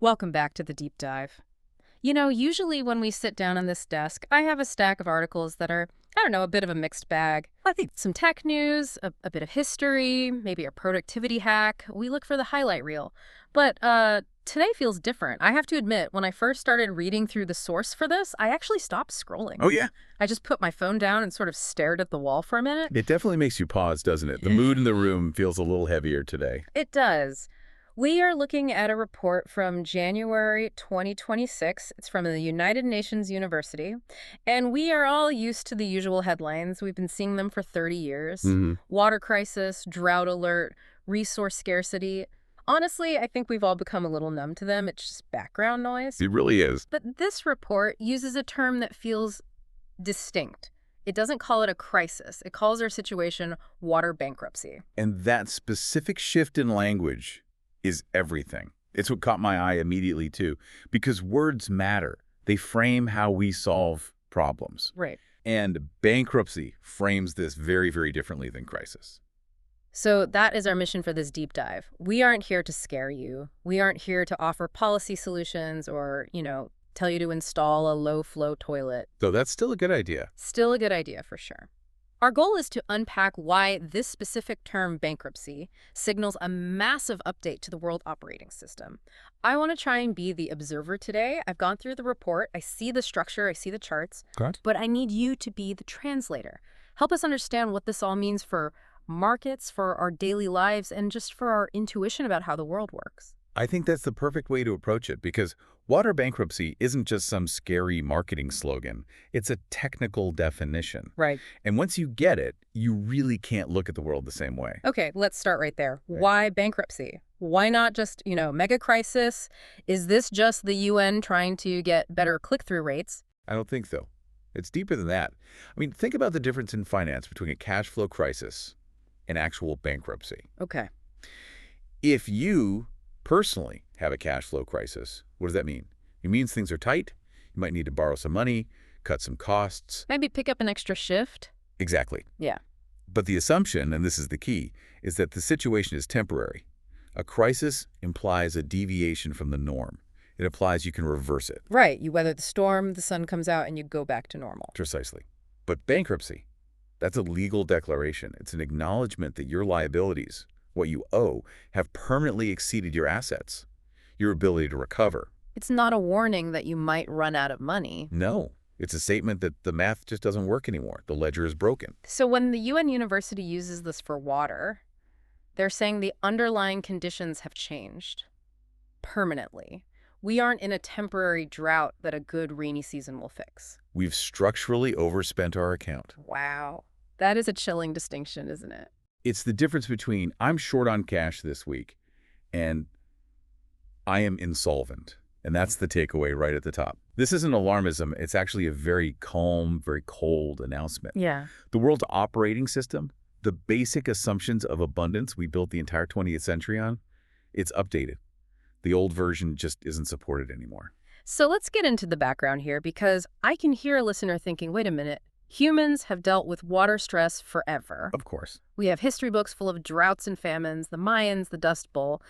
Welcome back to the deep dive. Usually when we sit down on this desk, I have a stack of articles that are, I don't know, a bit of a mixed bag. I think some tech news, a bit of history, maybe a productivity hack. We look for the highlight reel. But today feels different. I have to admit, when I first started reading through the source for this, I actually stopped scrolling. Oh, yeah? I just put my phone down and sort of stared at the wall for a minute. It definitely makes you pause, doesn't it? The mood in the room feels a little heavier today. It does. We are looking at a report from January 2026. It's from the United Nations University. And we are all used to the usual headlines. We've been seeing them for 30 years. hmm Water crisis, drought alert, resource scarcity. Honestly, I think we've all become a little numb to them. It's just background noise. It really is. But this report uses a term that feels distinct. It doesn't call it a crisis. It calls our situation water bankruptcy. And that specific shift in language is everything. It's what caught my eye immediately, too, because words matter. They frame how we solve problems. Right. And bankruptcy frames this very, very differently than crisis. So that is our mission for this deep dive. We aren't here to scare you. We aren't here to offer policy solutions or, tell you to install a low-flow toilet. Though that's still a good idea. Still a good idea for sure. Our goal is to unpack why this specific term, bankruptcy, signals a massive update to the world operating system. I want to try and be the observer today. I've gone through the report. I see the structure. I see the charts. Correct. But I need you to be the translator. Help us understand what this all means for markets, for our daily lives, and just for our intuition about how the world works. I think that's the perfect way to approach it because water bankruptcy isn't just some scary marketing slogan. It's a technical definition. Right. And once you get it, you really can't look at the world the same way. Okay, let's start right there. Right. Why bankruptcy? Why not just, mega crisis? Is this just the UN trying to get better click-through rates? I don't think so. It's deeper than that. I mean, think about the difference in finance between a cash flow crisis and actual bankruptcy. Okay. If you personally have a cash flow crisis, what does that mean? It means things are tight. You might need to borrow some money, cut some costs. Maybe pick up an extra shift? Exactly. Yeah. But the assumption, and this is the key, is that the situation is temporary. A crisis implies a deviation from the norm. It implies you can reverse it. Right. You weather the storm, the sun comes out, and you go back to normal. Precisely. But bankruptcy, that's a legal declaration. It's an acknowledgement that your liabilities, what you owe, have permanently exceeded your assets, your ability to recover. It's not a warning that you might run out of money. No, it's a statement that the math just doesn't work anymore. The ledger is broken. So when the UN University uses this for water, they're saying the underlying conditions have changed permanently. We aren't in a temporary drought that a good rainy season will fix. We've structurally overspent our account. Wow. That is a chilling distinction, isn't it? It's the difference between I'm short on cash this week and I am insolvent. And that's the takeaway right at the top. This isn't alarmism. It's actually a very calm, very cold announcement. Yeah. The world's operating system, the basic assumptions of abundance we built the entire 20th century on, it's updated. The old version just isn't supported anymore. So let's get into the background here because I can hear a listener thinking, wait a minute, humans have dealt with water stress forever. Of course. We have history books full of droughts and famines, the Mayans, the Dust Bowl.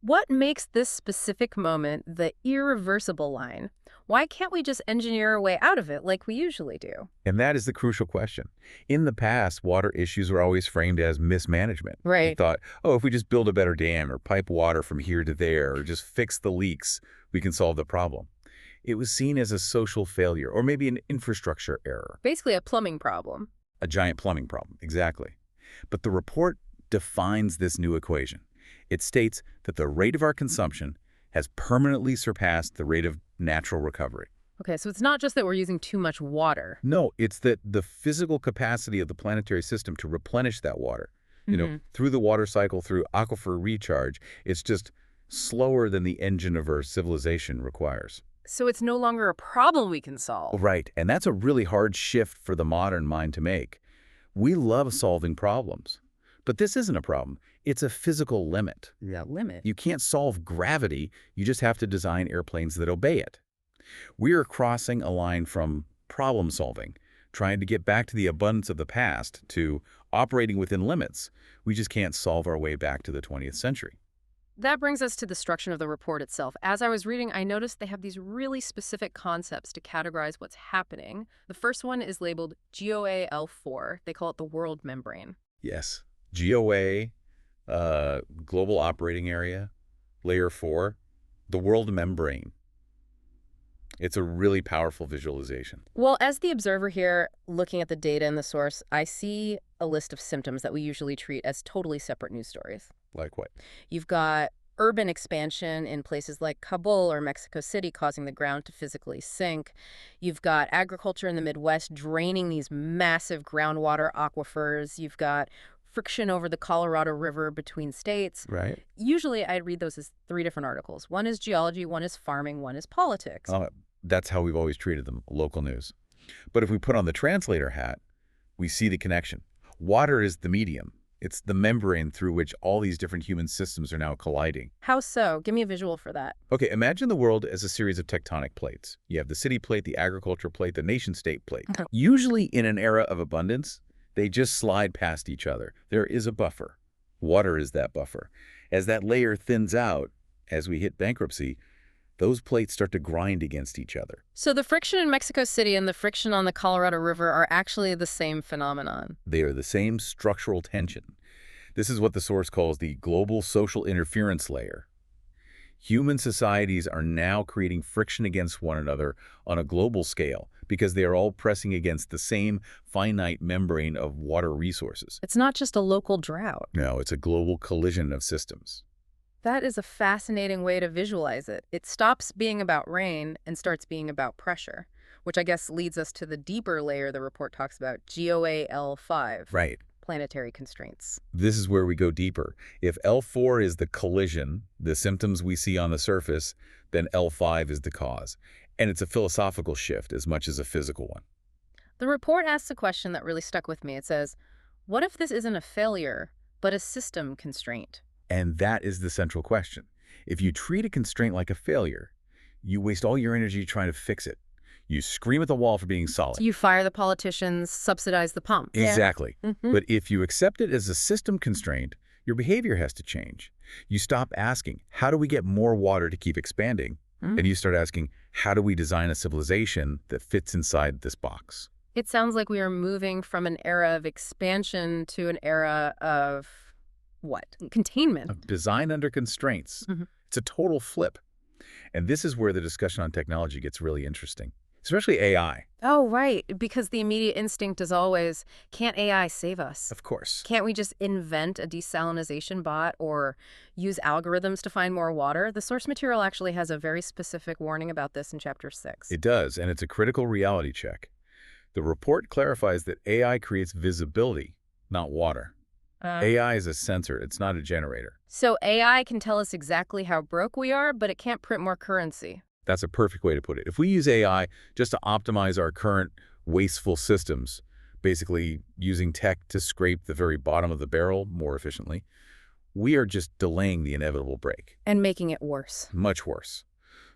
What makes this specific moment the irreversible line? Why can't we just engineer our way out of it like we usually do? And that is the crucial question. In the past, water issues were always framed as mismanagement. Right. You thought, oh, if we just build a better dam or pipe water from here to there or just fix the leaks, we can solve the problem. It was seen as a social failure or maybe an infrastructure error. Basically a plumbing problem. A giant plumbing problem, exactly. But the report defines this new equation. It states that the rate of our consumption has permanently surpassed the rate of natural recovery. Okay, so it's not just that we're using too much water. No, it's that the physical capacity of the planetary system to replenish that water, through the water cycle, through aquifer recharge, it's just slower than the engine of our civilization requires. So it's no longer a problem we can solve. Right, and that's a really hard shift for the modern mind to make. We love solving problems, but this isn't a problem. It's a physical limit. Yeah, limit. You can't solve gravity. You just have to design airplanes that obey it. We are crossing a line from problem solving, trying to get back to the abundance of the past, to operating within limits. We just can't solve our way back to the 20th century. That brings us to the structure of the report itself. As I was reading, I noticed they have these really specific concepts to categorize what's happening. The first one is labeled GOA-4. They call it the world membrane. Yes. GOA, Global Operating Area, Layer 4, the world membrane. It's a really powerful visualization. Well, as the observer here, looking at the data in the source, I see a list of symptoms that we usually treat as totally separate news stories. Like what? You've got urban expansion in places like Kabul or Mexico City causing the ground to physically sink. You've got agriculture in the Midwest draining these massive groundwater aquifers. You've got friction over the Colorado River between states. Right. Usually I'd read those as three different articles. One is geology, one is farming, one is politics. That's how we've always treated them, local news. But if we put on the translator hat, we see the connection. Water is the medium. It's the membrane through which all these different human systems are now colliding. How so? Give me a visual for that. Okay, imagine the world as a series of tectonic plates. You have the city plate, the agriculture plate, the nation-state plate. Usually in an era of abundance, they just slide past each other. There is a buffer. Water is that buffer. As that layer thins out, as we hit bankruptcy, those plates start to grind against each other. So the friction in Mexico City and the friction on the Colorado River are actually the same phenomenon. They are the same structural tension. This is what the source calls the global social interference layer. Human societies are now creating friction against one another on a global scale because they are all pressing against the same finite membrane of water resources. It's not just a local drought. No, it's a global collision of systems. That is a fascinating way to visualize it. It stops being about rain and starts being about pressure, which I guess leads us to the deeper layer the report talks about, GOA-5. Right. Planetary Constraints. This is where we go deeper. If L4 is the collision, the symptoms we see on the surface, then L5 is the cause. And it's a philosophical shift as much as a physical one. The report asks a question that really stuck with me. It says, what if this isn't a failure, but a system constraint? And that is the central question. If you treat a constraint like a failure, you waste all your energy trying to fix it. You scream at the wall for being solid. So you fire the politicians, subsidize the pump. Exactly. Yeah. But if you accept it as a system constraint, your behavior has to change. You stop asking, how do we get more water to keep expanding? And you start asking, how do we design a civilization that fits inside this box? It sounds like we are moving from an era of expansion to an era of what? Containment. Of design under constraints. It's a total flip. And this is where the discussion on technology gets really interesting, especially AI. Oh, right. Because the immediate instinct is always, can't AI save us? Of course. Can't we just invent a desalination bot or use algorithms to find more water? The source material actually has a very specific warning about this in Chapter 6. It does, and it's a critical reality check. The report clarifies that AI creates visibility, not water. AI is a sensor. It's not a generator. So AI can tell us exactly how broke we are, but it can't print more currency. That's a perfect way to put it. If we use AI just to optimize our current wasteful systems, basically using tech to scrape the very bottom of the barrel more efficiently, we are just delaying the inevitable break. And making it worse. Much worse.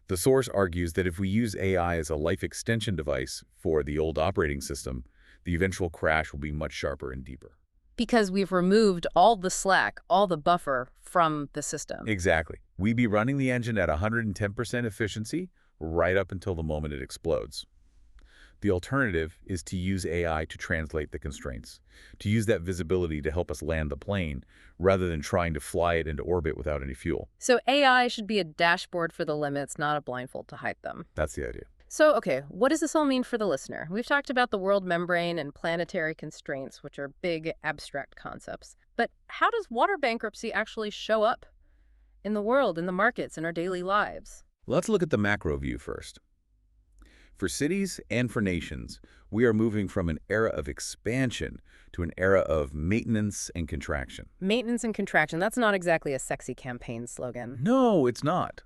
The source argues that if we use AI as a life extension device for the old operating system, the eventual crash will be much sharper and deeper. Because we've removed all the slack, all the buffer from the system. Exactly. We'd be running the engine at 110% efficiency right up until the moment it explodes. The alternative is to use AI to translate the constraints, to use that visibility to help us land the plane, rather than trying to fly it into orbit without any fuel. So AI should be a dashboard for the limits, not a blindfold to hide them. That's the idea. So, okay, what does this all mean for the listener? We've talked about the world membrane and planetary constraints, which are big, abstract concepts. But how does water bankruptcy actually show up in the world, in the markets, in our daily lives? Let's look at the macro view first. For cities and for nations, we are moving from an era of expansion to an era of maintenance and contraction. Maintenance and contraction, that's not exactly a sexy campaign slogan. No, it's not.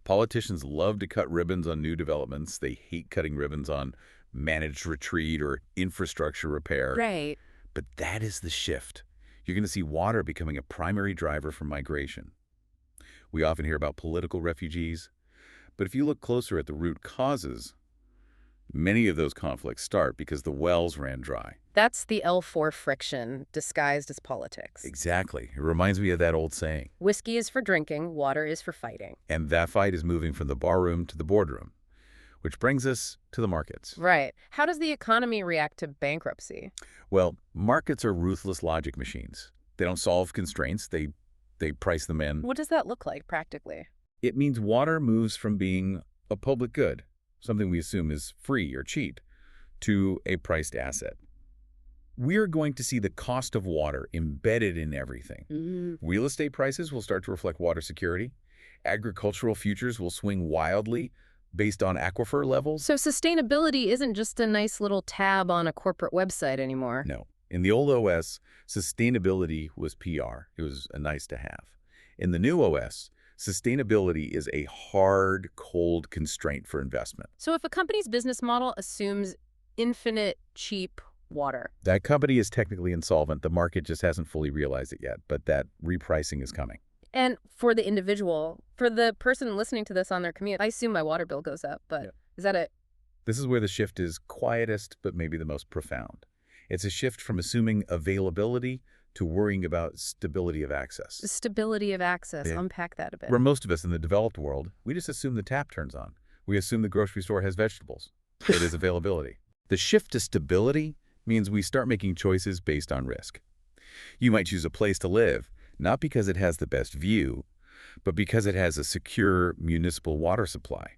Politicians love to cut ribbons on new developments. They hate cutting ribbons on managed retreat or infrastructure repair. Right. But that is the shift. You're going to see water becoming a primary driver for migration. We often hear about political refugees, but if you look closer at the root causes, many of those conflicts start because the wells ran dry. That's the L4 friction disguised as politics. Exactly. It reminds me of that old saying. Whiskey is for drinking, water is for fighting. And that fight is moving from the barroom to the boardroom, which brings us to the markets. Right. How does the economy react to bankruptcy? Well, markets are ruthless logic machines. They don't solve constraints. They price them in. What does that look like practically? It means water moves from being a public good, something we assume is free or cheap, to a priced asset. We're going to see the cost of water embedded in everything. Real estate prices will start to reflect water security. Agricultural futures will swing wildly based on aquifer levels. So sustainability isn't just a nice little tab on a corporate website anymore. No. In the old OS, sustainability was PR. It was a nice to have. In the new OS, sustainability is a hard, cold constraint for investment. So if a company's business model assumes infinite, cheap water. That company is technically insolvent. The market just hasn't fully realized it yet, but that repricing is coming. And for the individual, for the person listening to this on their commute, I assume my water bill goes up, but is that it? This is where the shift is quietest, but maybe the most profound. It's a shift from assuming availability to worrying about stability of access. Stability of access. Yeah. Unpack that a bit. Where most of us in the developed world, we just assume the tap turns on. We assume the grocery store has vegetables. It is availability. The shift to stability means we start making choices based on risk. You might choose a place to live, not because it has the best view, but because it has a secure municipal water supply.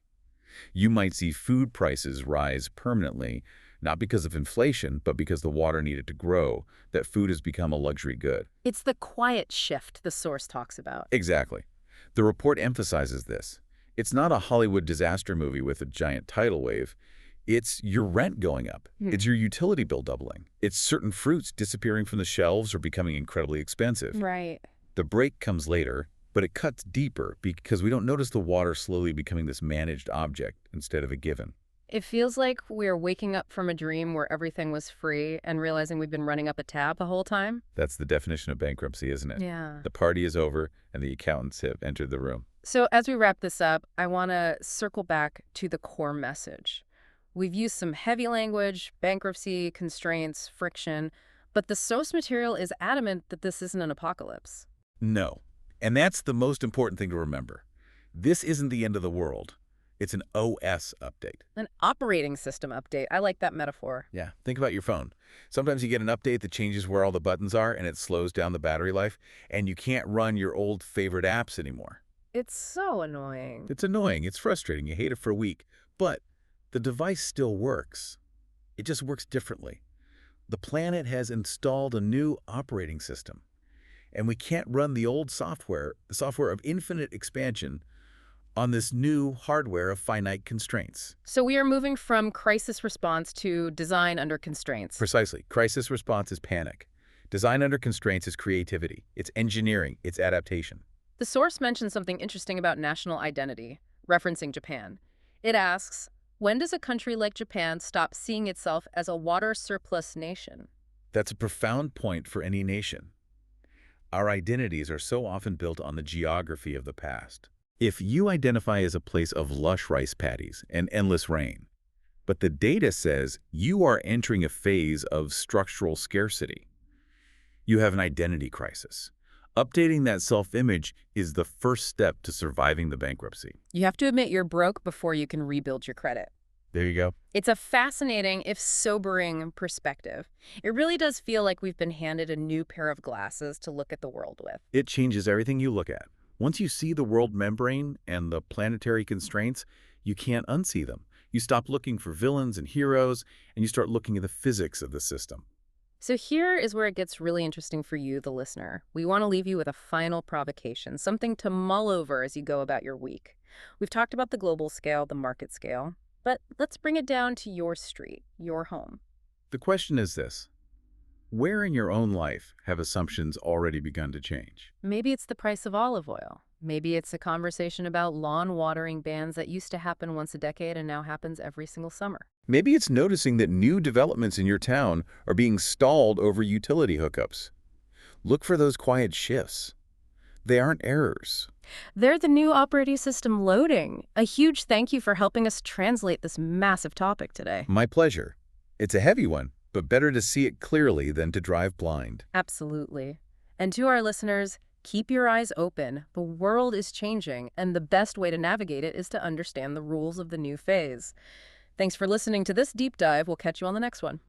You might see food prices rise permanently, not because of inflation, but because the water needed to grow, that food has become a luxury good. It's the quiet shift the source talks about. Exactly. The report emphasizes this. It's not a Hollywood disaster movie with a giant tidal wave. It's your rent going up. It's your utility bill doubling. It's certain fruits disappearing from the shelves or becoming incredibly expensive. Right. The break comes later, but it cuts deeper because we don't notice the water slowly becoming this managed object instead of a given. It feels like we're waking up from a dream where everything was free and realizing we've been running up a tab the whole time. That's the definition of bankruptcy, isn't it? Yeah. The party is over and the accountants have entered the room. So as we wrap this up, I want to circle back to the core message. We've used some heavy language, bankruptcy, constraints, friction, but the source material is adamant that this isn't an apocalypse. No. And that's the most important thing to remember. This isn't the end of the world. It's an OS update. An operating system update. I like that metaphor. Yeah, think about your phone. Sometimes you get an update that changes where all the buttons are and it slows down the battery life, and you can't run your old favorite apps anymore. It's so annoying. It's annoying. It's frustrating. You hate it for a week. But the device still works. It just works differently. The planet has installed a new operating system, and we can't run the old software, the software of infinite expansion, on this new hardware of finite constraints. So we are moving from crisis response to design under constraints. Precisely. Crisis response is panic. Design under constraints is creativity. It's engineering. It's adaptation. The source mentions something interesting about national identity, referencing Japan. It asks, when does a country like Japan stop seeing itself as a water surplus nation? That's a profound point for any nation. Our identities are so often built on the geography of the past. If you identify as a place of lush rice paddies and endless rain, but the data says you are entering a phase of structural scarcity, you have an identity crisis. Updating that self-image is the first step to surviving the bankruptcy. You have to admit you're broke before you can rebuild your credit. There you go. It's a fascinating, if sobering, perspective. It really does feel like we've been handed a new pair of glasses to look at the world with. It changes everything you look at. Once you see the world membrane and the planetary constraints, you can't unsee them. You stop looking for villains and heroes, and you start looking at the physics of the system. So here is where it gets really interesting for you, the listener. We want to leave you with a final provocation, something to mull over as you go about your week. We've talked about the global scale, the market scale, but let's bring it down to your street, your home. The question is this: where in your own life have assumptions already begun to change? Maybe it's the price of olive oil. Maybe it's a conversation about lawn watering bans that used to happen once a decade and now happens every single summer. Maybe it's noticing that new developments in your town are being stalled over utility hookups. Look for those quiet shifts. They aren't errors. They're the new operating system loading. A huge thank you for helping us translate this massive topic today. My pleasure. It's a heavy one, but better to see it clearly than to drive blind. Absolutely. And to our listeners, keep your eyes open. The world is changing, and the best way to navigate it is to understand the rules of the new phase. Thanks for listening to this deep dive. We'll catch you on the next one.